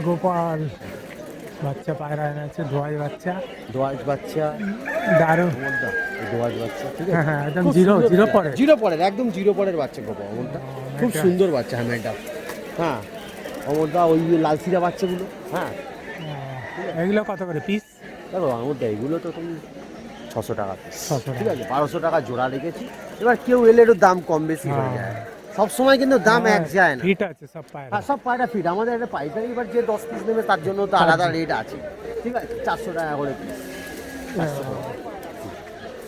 গোপাল বাচ্চা পায়রা এনেছে, দোয়াজ বাচ্চা, দোয়াজ বাচ্চা দারুণ। দোয়াজ বাচ্চা, ঠিক হ্যাঁ আছে, হ্যাঁ, একদম খুব জিরো সুন্দর জিরো pair। পরে। জিরো পরের, একদম জিরো পরের বাচ্চা গোপা অমরটা, খুব এটা- সুন্দর বাচ্চা। হ্যাঁ ম্যাডাম, হ্যাঁ অমরদা ওই লালসিরা বাচ্চাগুলো, হ্যাঁ এগুলো কত করে পিস? দেখো অমরদা এগুলো তো তুমি 600 টাকা piece, 600 ঠিক আছে, 1200 টাকা জোড়া রেখেছি। এবার কেউ এলে একটু দাম কম বেশি হয়ে যায়, সবসময় কিন্তু দাম এক যায় না। ফিট আছে সব পায়রা। হ্যাঁ সব পায়রা ফিট, আমাদের একটা পাইকারি, এবার যে 10 পিস নেবে তার জন্য তো আলাদা রেট আছে, ঠিক আছে, 400 টাকা করে পিস।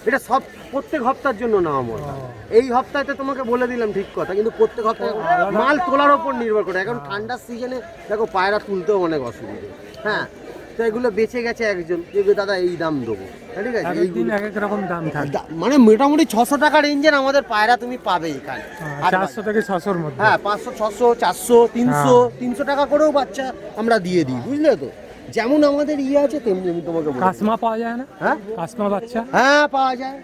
এটা সব প্রত্যেক হপ্তার জন্য না আমার, এই হপ্তাহে তোমাকে বলে দিলাম ঠিক কথা, কিন্তু প্রত্যেক হপ্তাহে মাল তোলার ওপর নির্ভর করে। এখন ঠান্ডার সিজনে দেখো পায়রা তুলতেও অনেক অসুবিধা, হ্যাঁ, তো এগুলো বেঁচে গেছে একজন, যে দাদা এই দাম দেবো, ঠিক আছে, একদিন এক এক রকম দাম থাকে, মানে মোটামুটি 600 টাকা রেঞ্জের আমাদের পায়রা তুমি পাবে এখানে। 400 থেকে 600-র মধ্যে। হ্যাঁ 500, 600, 400, 300, 300 টাকা করেও বাচ্চা আমরা দিয়ে দিই, বুঝলে তো, যেমন আমাদের ইয়ে আছে তেমনি আমি তোমাকে বলি। কাসমা পাওয়া যায় না? হ্যাঁ কাসমা বাচ্চা হ্যাঁ পাওয়া যায়,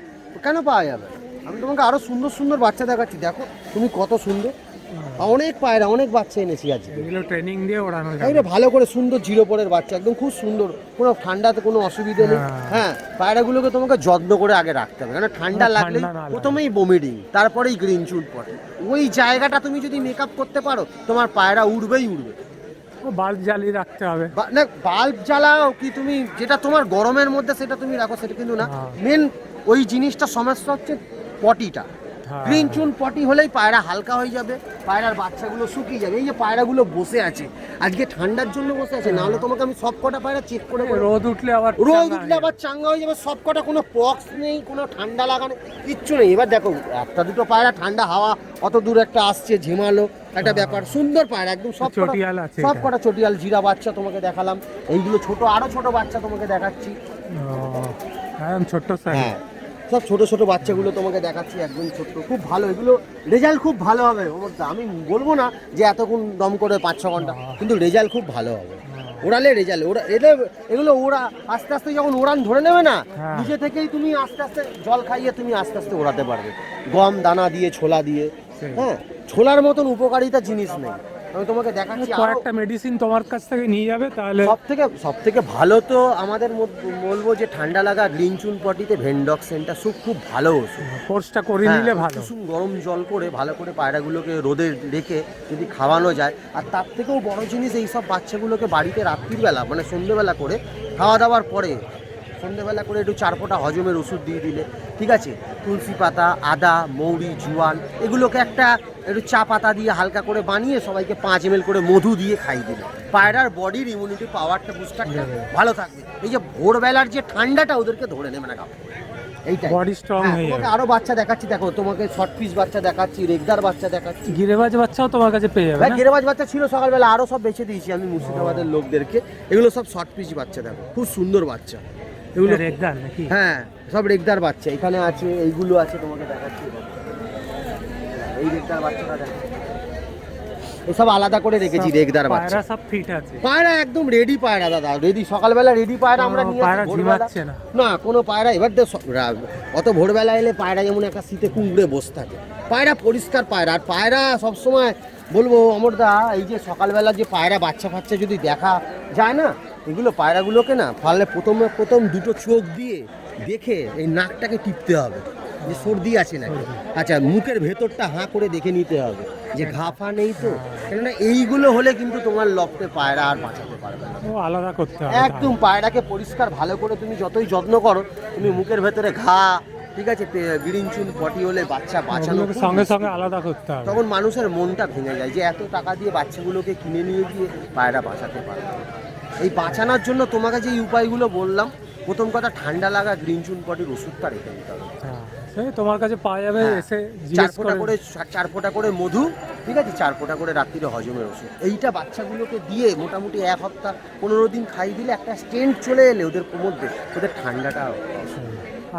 কেন পাওয়া যাবে, আমি তোমাকে আরো সুন্দর সুন্দর বাচ্চা দেখাচ্ছি, দেখো তুমি কত সুন্দর, অনেক পায়রা, অনেক বাচ্চা এনেছি আজকে। এগুলো ট্রেনিং দিয়ে ওড়ানো যাবে। এগুলো ভালো করে সুন্দর জিরো পরের বাচ্চা, একদম খুব সুন্দর, কোনো ঠান্ডাতে কোনো অসুবিধা নেই। হ্যাঁ পায়রাগুলোকে তোমাকে যত্ন করে আগে রাখতে হবে, কারণ ঠান্ডা লাগলেই ঠান্ডা না লাগে। প্রথমেই বমিডিং, তারপরেই গ্রিন চুট পড়ে, ওই জায়গাটা তুমি যদি মেকআপ করতে পারো তোমার পায়রা উড়বেই উড়বে। ও বাল্ব জ্বালিয়ে রাখতে হবে। না বাল্ব জ্বালাও কি তুমি, যেটা তোমার গরমের মধ্যে সেটা তুমি রাখো, সেটা কিন্তু না, মেন ওই জিনিসটা সমস্যা হচ্ছে পটিটা, গ্রিন চুন পটি হলেই পায়রা হালকা হয়ে যাবে, পায়রার বাচ্চাগুলো শুকিয়ে যাবে। এই যে পায়রাগুলো বসে আছে আজকে ঠান্ডার জন্য বসে আছে, না হলে তোমাকে আমি সব কটা পায়রা চেক করে বলবো। রোদ উঠলে আবার আবার চাঙ্গা হয়ে যাবে, সব কটা কোনো পক্স নেই, কোনো ঠান্ডা লাগানো কিচ্ছু নেই। এবার দেখো একটা দুটো পায়রা ঠান্ডা হাওয়া অত দূর একটা আসছে, ঝিমালো একটা ব্যাপার, সুন্দর পায়রা একদম সব চটিয়াল আছে, সব কটা চটিয়াল জিরা বাচ্চা তোমাকে দেখালাম, এইগুলো ছোট, আরো ছোট বাচ্চা তোমাকে দেখাচ্ছি, একদম ছোট্ট সাইজ। হ্যাঁ সব ছোট ছোট বাচ্চাগুলো তোমাকে দেখাচ্ছি, একদম ছোট্ট, খুব ভালো, এগুলো রেজাল্ট খুব ভালো হবে ওমরদা, আমি বলবো না যে এতক্ষণ দম করে 5-6 ঘন্টা, কিন্তু রেজাল্ট খুব ভালো হবে, ওড়ালে রেজাল্ট, এগুলো ওরা আস্তে আস্তে যখন ওড়ান ধরে নেবে না, নিজে থেকেই তুমি আস্তে আস্তে জল খাইয়ে তুমি আস্তে আস্তে ওড়াতে পারবে, গম দানা দিয়ে, ছোলা দিয়ে, হ্যাঁ ছোলার মতন উপকারিতা জিনিস নেই। আমি তোমাকে দেখাচ্ছি কয়েকটা মেডিসিন তোমার কাছ থেকে নিয়ে যাবে, তাহলে সব থেকে ভালো তো আমাদের বলবো যে ঠান্ডা লাগা গ্রিন চুন পটিতে ভেন্ডক্স সেন্টার খুব ভালো ওষুধ, কোর্সটা করে নিলে ভালো। কুসুম গরম জল করে ভালো করে পায়রাগুলোকে রোদে রেখে যদি খাওয়ানো যায়, আর তার থেকেও বড় জিনিস এই সব বাচ্চাগুলোকে বাড়িতে রাত্রিবেলা মানে সন্ধ্যেবেলা করে খাওয়া দাওয়ার পরে, সন্ধ্যেবেলা করে একটু 4 ফোঁটা হজমের ওষুধ দিয়ে দিলে, ঠিক আছে, তুলসী পাতা, আদা, মৌরি, জোয়ান, এগুলোকে একটু চা পাতা দিয়ে হালকা করে বানিয়ে সবাইকে 5 ml করে মধু দিয়ে খাই দিলে পায়রার বডির ইমিউনিটি পাওয়ারটা বুস্টারটা ভালো থাকবে। এই যে ভোরবেলার যে ঠান্ডাটা ওদেরকে ধরে নেবে না কাপড়, এইটাই বডি স্ট্রং হয়ে তোমাকে যাবে। আরো বাচ্চা দেখাচ্ছি, দেখো তোমাকে শর্ট পিস বাচ্চা দেখাচ্ছি, রেগদার বাচ্চা দেখাচ্ছি, গিরেবাজ বাচ্চাও তোমার কাছে পেয়ে যাবে না? গেরেবাজ বাচ্চা ছিল সকালবেলা, আরো সব বেঁচে দিয়েছি আমি মুর্শিদাবাদের লোকদেরকে, এগুলো সব শর্ট পিস বাচ্চা, দেখো খুব সুন্দর বাচ্চা এগুলো, রেগদার নাকি? হ্যাঁ সব রেগদার বাচ্চা এখানে আছে, এইগুলো আছে তোমাকে দেখাচ্ছি, এই রেগদার বাচ্চাটা দেখো, এসব আলাদা করে রেখেছি রেগদার বাচ্চা, পায়রা সব ফিট আছে, পায়রা একদম রেডি পায়রা দাদা, রেডি, সকালবেলা রেডি পায়রা আমরা নিয়ে পায়রা আসি, ঝিমাচ্ছে না। না কোনো পায়রা, এবার অত ভোরবেলা এলে পায়রা যেমন একটা শীতে কুঁকড়ে বসে থাকে, পায়রা পরিষ্কার পায়রা, আর পায়রা সবসময় বলবো অমরদা, এই যে সকালবেলা যে পায়রা বাচ্চা ফাচ্চা যদি দেখা যায় না, এগুলো পায়রাগুলোকে না পারলে প্রথম দুটো চোখ দিয়ে দেখে এই নাকটাকে টিপতে হবে যে সর্দি আছে নাকি, আচ্ছা মুখের ভেতরটা হাঁ করে দেখে নিতে হবে যে ঘা ফা নেই তো, কেননা এইগুলো হলে কিন্তু তোমার লফটে পায়রা আর বাঁচাতে পারবে না, ও আলাদা করতে হবে একদম পায়রাকে পরিষ্কার ভালো করে তুমি যতই যত্ন করো, তুমি মুখের ভেতরে ঘা, ঠিক আছে, গ্রিন চুন পটি হলে বাচ্চা বাঁচানো ওগুলোকে সঙ্গে সঙ্গে আলাদা করতে হবে। তখন মানুষের মনটা ভেঙে যায় যে এত টাকা দিয়ে বাচ্চাগুলোকে কিনে নিয়ে গিয়ে পায়রা বাঁচাতে পারবে। এই বাঁচানোর জন্য তোমাকে যে উপায়গুলো বললাম, প্রথম কথা ঠান্ডা লাগা গ্রিন চুন পটির ওষুধটা রেখে দিতে হবে, সে তোমার কাছে পাওয়া যাবে, এসে 4 জিজ্ঞেস ফোঁটা করে। করে 4 ফোঁটা করে মধু, ঠিক আছে, 4 ফোঁটা করে রাত্রিরে হজমের ওষুধ, এইটা বাচ্চাগুলোকে দিয়ে মোটামুটি 1 সপ্তাহ 15 দিন খাই দিলে একটা স্ট্রেন্থ চলে এলে ওদের মধ্যে, ওদের ঠান্ডাটা,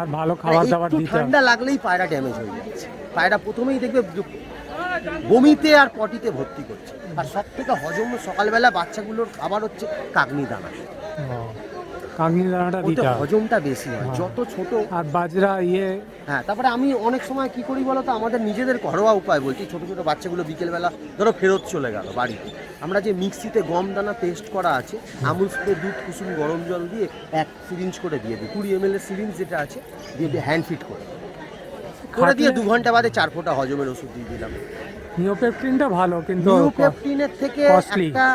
আর ভালো খাবার দাবার একটু দিতে হবে। ঠান্ডা লাগলেই পায়রা ড্যামেজ হয়ে যাচ্ছে, পায়রা প্রথমেই দেখবে বমিতে আর পটিতে ভর্তি করছে, আর সব থেকে হজম সকালবেলা বাচ্চাগুলোর খাবার হচ্ছে কাকনি দানা, কাগনি দানাটা দিতে ওতে হবে। হজমটা বেশি হয় হ্যাঁ। যত ছোট। আর বাজরা হ্যাঁ, তারপরে আমি অনেক সময় কি করি বলো তো, আমাদের নিজেদের ঘরোয়া উপায় বলছি, ছোট ছোট বাচ্চাগুলো বিকেলবেলা ধরো ফেরত চলে গেল বাড়িতে, আমরা যে মিক্সিতে গম দানা পেস্ট করা আছে, আমুল স্প্রে দুধ কুসুম গরম জল দিয়ে এক সিরিঞ্জ করে দিয়ে দিই, 20 ml এর সিরিঞ্জ যেটা আছে দিয়ে হ্যান্ড ফিট করে দিয়ে 2 ঘন্টা বাদে 4 ফোঁটা হজমের ওষুধ দিয়ে দিলাম। নিওপেপটিনটা ভালো, কিন্তু নিওপেপটিনের থেকে costly। একটা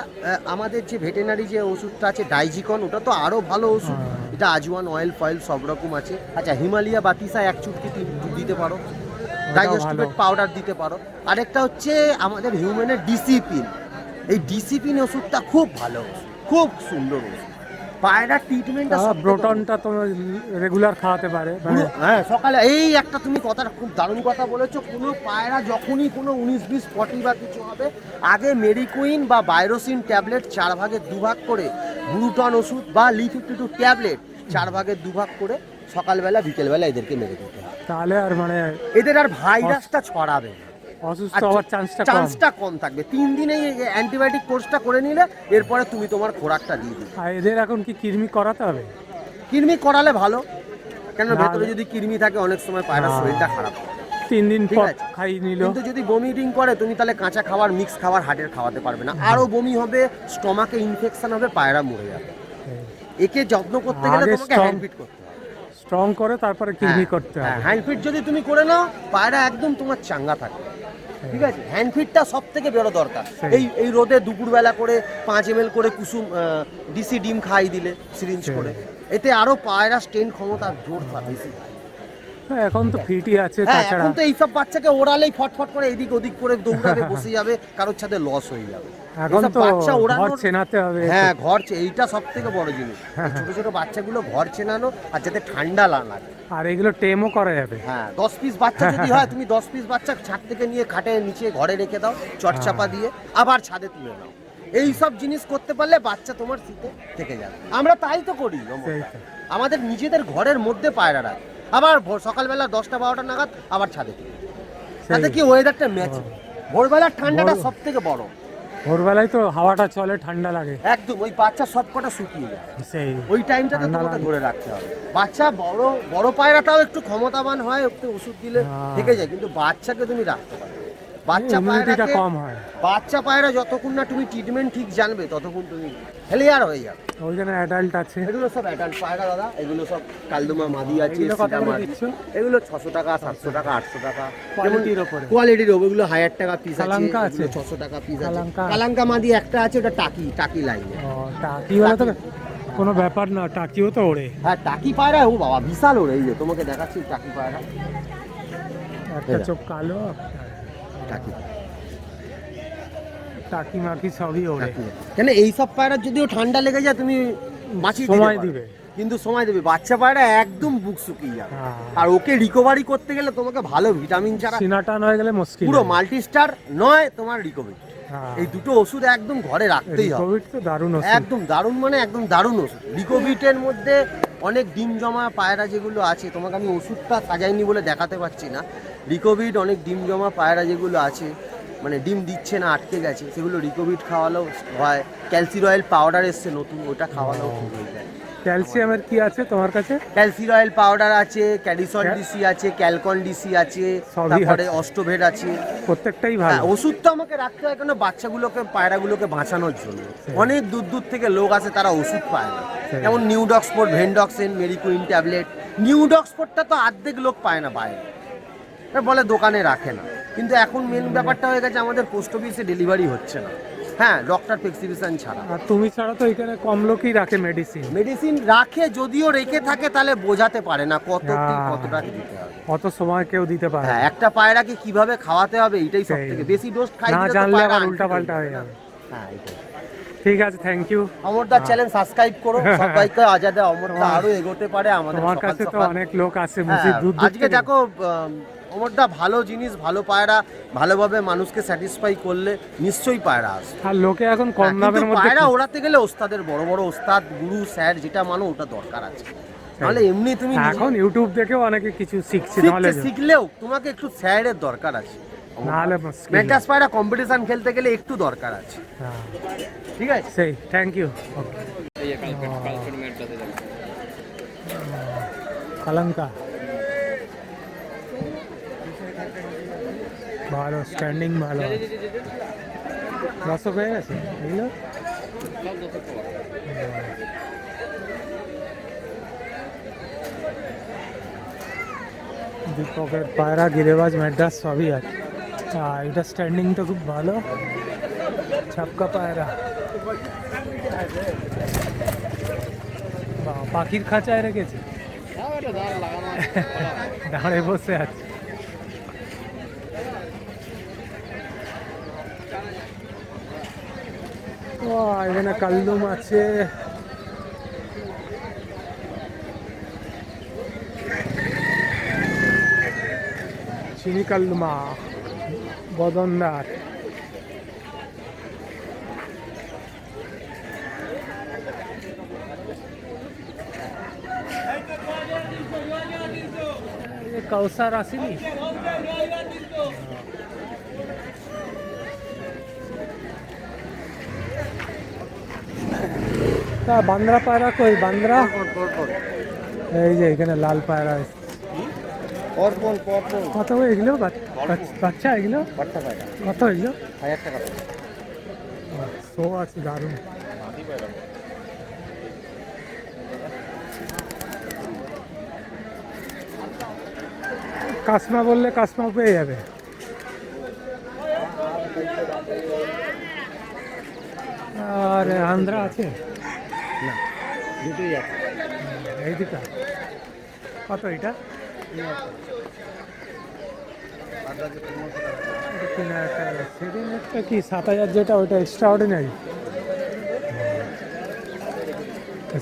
আমাদের যে ভেটেরিনারি যে ওষুধটা আছে ডাইজিকন, ওটা তো আরো ভালো ওষুধ। হ্যাঁ। এটা আজওয়ান অয়েল ফয়েল সব রকম আছে। আচ্ছা, হিমালয়া বাতিসা এক চুটকি দিতে পারো, ডাইজেস্টিভেট পাউডার দিতে পারো। আরেকটা হচ্ছে আমাদের হিউম্যানের ডিসিপিন, এই ডিসিপিন ওষুধটা খুব ভালো ওষুধ, খুব সুন্দর ওষুধ। পায়রা ট্রিটমেন্টটা ব্রোটনটা তো রেগুলার খাওয়াতে পারে, মানে হ্যাঁ সকালে। এই একটা তুমি কথাটা খুব দারুণ কথা বলেছো, কোনো পায়রা যখনই কোনো 19-20 পটি বা কিছু হবে, আগে মেরিকুইন বা বাইরোসিন ট্যাবলেট 4 ভাগের 2 ভাগ করে, ব্রুটন ওষুধ বা লি52 ট্যাবলেট 4 ভাগের 2 ভাগ করে সকালবেলা বিকেলবেলা এদেরকে মেরে দিতে হবে। তাহলে আর মানে এদের আর ভাইরাসটা ছড়াবে না, অসুস্থ হওয়ার চান্সটা কম থাকবে। 3 দিনে অ্যান্টিবায়োটিক কোর্সটা করে নিলে এরপরে তুমি তোমার খোরাকটা দিয়ে দিবে। আর এদের এখন কি কৃমি করাতে হবে? কৃমি করালে ভালো, কেন না, ভেতরে যদি কৃমি থাকে অনেক সময় পায়রার শরীরটা খারাপ হয়। 3 দিন ঠিক পর আছে। খাইয়ে নিল। কিন্তু যদি বমিটিং করে তুমি, তাহলে কাঁচা খাবার মিক্স খাবার হার্টের খাওয়াতে পারবে না, আরো বমি হবে, স্টমাকে ইনফেকশন হবে, পায়রা মরে যাবে। একে যত্ন করতে গেলে আগে তোমাকে হ্যান্ড ফিট করতে হবে। স্ট্রং করে তারপরে কৃমি করতে হবে। হ্যান্ড ফিট যদি তুমি করে নাও, পায়রা একদম তোমার চাঙ্গা থাকবে। ঠিক আছে, হ্যান্ড ফিটটা সব থেকে বড় দরকার। এই রোদে দুপুরবেলা করে 5 ml করে কুসুম ডিসি ডিম খাই দিলে সিরিঞ্জ করে, এতে আরো পায়রা স্ট্রেন ক্ষমতা জোরটা বেশি। এখন তো ফিটই আছে, হ্যাঁ, তাছাড়া এখন তো এইসব বাচ্চাকে ওড়ালেই ফটফট করে এদিক ওদিক করে দৌড়াবে, বসে যাবে, কারোর সাথে লস হয়ে যাবে। এখন এইসব তো বাচ্চা ঘর ওড়ানোর, চেনাতে হবে। হ্যাঁ এইটা সব থেকে বড় জিনিস। ছোট ছোট বাচ্চাগুলো ঘর চেনানো, আর যাতে ঠান্ডা না লাগে। আর এগুলো টেমও করা যাবে। হ্যাঁ, 10 পিস বাচ্চা যদি হয়, তুমি 10 পিস বাচ্চা ছাদ থেকে নিয়ে খাটের নিচে ঘরে রেখে দাও, চটচাপা দিয়ে, আবার ছাদে তুলে নাও। এই সব জিনিস করতে পারলে বাচ্চা তোমার শীতে থেকে যাবে। আমরা তাই তো করি, আমাদের নিজেদের ঘরের মধ্যে পায়রা রাখি, আবার সকালবেলা 10টা-12টা নাগাদ আবার ছাদে তুলি। তাতে কি ওয়েদারটা ম্যাচ। ভোরবেলার ঠান্ডাটা সব থেকে বড়। ভোরবেলায় তো হাওয়াটা চলে, ঠান্ডা লাগে একদম, ওই বাচ্চা সব কটা শুকিয়ে যায়, সেই ওই টাইমটাতে তোমাকে ধরে রাখতে হবে। বাচ্চা বড় পায়রাটাও একটু ক্ষমতাবান হয়, একটু ওষুধ দিলে থেকে যায়, কিন্তু বাচ্চাকে তুমি রাখতে পারো। বাচ্চা পায়রাটা কম হয়। বাচ্চা পায়রা যতক্ষণ না তুমি ট্রিটমেন্ট ঠিক জানবে, ততক্ষণ তুমি হেলিয়ার হয়ে যাবে। ওইখানে অ্যাডাল্ট আছে। এগুলো সব অ্যাডাল্ট পায়রা দাদা, এগুলো সব কালদমা মাদি আছে, এগুলো কত সিটা করে মাদি। দিচ্ছ? এগুলো 600 টাকা, 700 টাকা, 800 টাকা, কোয়ালিটির উপরে। কোয়ালিটির উপরে। এগুলো 1000 টাকা পিস আছে, কালাঙ্কা আছে, 600 টাকা পিস আছে। কালাঙ্কা। কালাঙ্কা মাদি একটা আছে, ওটা টাকি লাইনে। টাকি হলে তো কোনো ব্যাপার না, টাকিও তো ওড়ে। হ্যাঁ, টাকি পায়রা, ও বাবা বিশাল ওড়ে। এই যে তোমাকে দেখাচ্ছি টাকি পায়রা, একটা চোখ কালো, টাকি টাকি মাকি সবই ওড়ে। কেন এইসব পায়রার যদিও ঠান্ডা লেগে যায়, তুমি বাঁচিয়ে সময় দিবে, কিন্তু সময় দেবে। বাচ্চা পায়রা একদম বুক শুকিয়ে যাবে, হ্যাঁ। আর ওকে রিকভারি করতে গেলে তোমাকে ভালো ভিটামিন ছাড়া, সিনাটান হয়ে গেলে মুশকিল। পুরো মাল্টিস্টার নয় তোমার রিকভারি, হ্যাঁ। এই দুটো ওষুধ একদম ঘরে রাখতেই হবে। রিকোভিড তো দারুণ ওষুধ, একদম দারুণ, মানে একদম দারুণ ওষুধ। রিকোভিটের মধ্যে অনেক ডিম জমা পায়রা যেগুলো আছে, তোমাকে আমি ওষুধটা সাজাইনি বলে দেখাতে পারছি না। রিকোভিড অনেক ডিম জমা পায়রা যেগুলো আছে, মানে ডিম দিচ্ছে না, আটকে গেছে, সেগুলো রিকোভিড খাওয়ালেও হয়। ক্যালসিরয়েল পাউডার এসছে নতুন, ওটা খাওয়ালেও ঠিক হয়ে যায়। ক্যালসিয়ামের কি আছে তোমার কাছে? ক্যালসিরয়েল পাউডার আছে, ক্যাডিসন ডিসি আছে, ক্যালকন ডিসি আছে, তারপরে অস্টোভেড আছে। প্রত্যেকটাই ভালো। ওষুধ তো আমাকে রাখতে হয়, কেন বাচ্চাগুলোকে পায়রাগুলোকে বাঁচানোর জন্য। অনেক দূর দূর থেকে লোক আসে, তারা ওষুধ পায় না, যেমন নিউডক্সপোর্ট, ভেন্ডক্সেন, মেরিকুইন ট্যাবলেট। নিউডক্সপোর্টটা তো অর্ধেক লোক পায় না বাইরে, বলে দোকানে রাখে না। কিন্তু এখন মেন ব্যাপারটা হয়ে গেছে, আমাদের পোস্ট অফিসে ডেলিভারি হচ্ছে না। হ্যাঁ, ডক্টর প্রেসক্রিপশন ছাড়া। আর তুমি ছাড়া তো এখানে কম লোকই রাখে মেডিসিন রাখে, যদিও রেখে থাকে, তাহলে বোঝাতে পারে না কতটা দিতে হবে, অত সময় কেউ দিতে পারে। হ্যাঁ, একটা পায়রাকে কিভাবে খাওয়াতে হবে, এইটাই সব থেকে বেশি ডোজ খাই না দিলে তো জানলে পায়রা আবার উল্টা পাল্টা হয়ে যাবে। হ্যাঁ, এটাই। ঠিক আছে, থ্যাংক ইউ। অমরদার চ্যানেল সাবস্ক্রাইব করো, সবাইকে আজাদে অমরদা আরো এগোতে পারে। আমাদের তোমার কাছে তো অনেক লোক আছে, আজকে দেখো অমরদা ভালো জিনিস, ভালো পায়রা ভালোভাবে মানুষকে স্যাটিসফাই করলে নিশ্চয়ই পায়রা আসবে। আর লোকে এখন কম দামের মধ্যে পায়রা ওড়াতে গেলে ওস্তাদের, বড় বড় ওস্তাদ, গুরু, স্যার যেটা মানো, ওটা দরকার আছে। নাহলে এমনি তুমি এখন ইউটিউব দেখেও অনেকে কিছু শিখছে, শিখলেও তোমাকে একটু স্যারের দরকার আছে। নাহলে মেন্টাস পায়রা কম্পিটিশন খেলতে গেলে একটু দরকার আছে। ঠিক আছে, সেই থ্যাংক ইউ। কালাঙ্কা ভালো, স্ট্যান্ডিং ভালো আছে। দর্শক হয়ে গেছে এগুলো। দীপকের পায়রা, গিরেবাজ, ম্যাড্রাস সবই আছে। এটা স্ট্যান্ডিংটা খুব ভালো, ছাপকা পায়রা। পাখির খাঁচায় রেখেছে, দাঁড়ে বসে আছে। ও এখানে কালদম আছে, চিনি কালদমা, বদনদার। कौसार আসেনি? তা বান্দ্রা পায়রা কই? বান্দ্রা এই যে এখানে লাল পায়রা আছে। কত এগুলো বাচ্চা? এগুলো কত? এগুলো 1000 টাকা। শো আছে দারুণ। কাসমা বললে কাসমা পেয়ে যাবে। আর আন্ধ্রা আছে না, দুটোই আছে। এই দুটা কত? এটা 3000 টাকা। সেদিনটা কি 7000 যেটা, ওইটা এক্সট্রা অর্ডিনারি।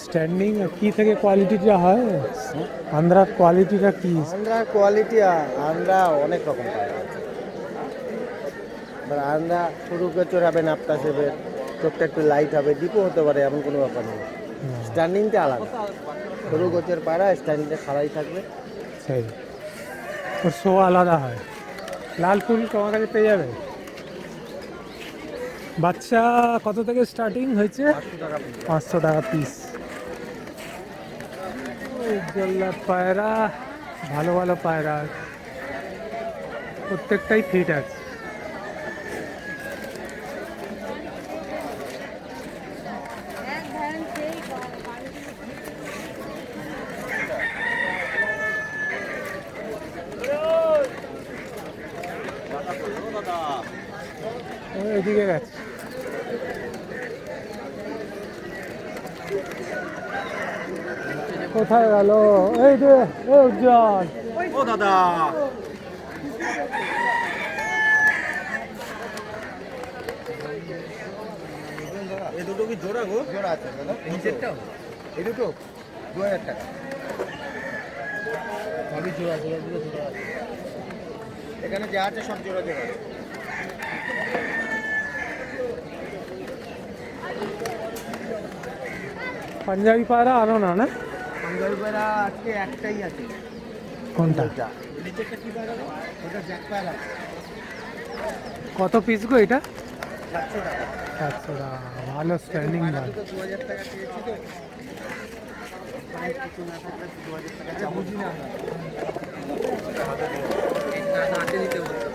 স্ট্যান্ডিং কি থেকে কোয়ালিটিটা হয়? আন্ধ্রার কোয়ালিটিটা কি? আন্ধ্রার কোয়ালিটি, আন্ধ্রা অনেক রকম পায়রা আছে। এবার আন্ধ্রা সরু গোচর হবে, নাপটা সেবে, চোখটা একটু লাইট হবে, ডিপও হতে পারে, এমন কোনো ব্যাপার নেই। স্ট্যান্ডিংটা আলাদা। সরু গোচের পায়রা স্ট্যান্ডিংটা খাড়াই থাকবে। সেই ওর শো আলাদা হয়। লাল ফুল তোমার কাছে পেয়ে যাবে। বাচ্চা কত থেকে স্টার্টিং হয়েছে? 500 টাকা পিস। জল্লাদ পায়রা, ভালো ভালো পায়রা, প্রত্যেকটাই ফিট আছে। এদিকে গেছে। কোথায় গেল? এই যে উজ্জ্বল। ও দাদা, এই দুটো কি জোড়া গো? জোড়া আছে দাদা। নিচেরটাও এই দুটো 2000 টাকা। সবই জোড়া জোড়া জোড়া আছে। এখানে যা আছে সব জোড়া জোড়া আছে। পাঞ্জাবি পায়রা আরো না? না পাঞ্জাবি পায়রা আজকে একটাই আছে। কোনটা? নিচেরটা কি পায়রা গো? ওটা জ্যাক পায়রা। কত পিস গো এটা? 700 টাকা। 700 টাকা। ভালো স্ট্যান্ডিং ভালো। 2000 টাকা পেয়েছি তো। কিছু না থাকলে 2000 টাকা চাবুজি না। হাতে দিতে বলতো।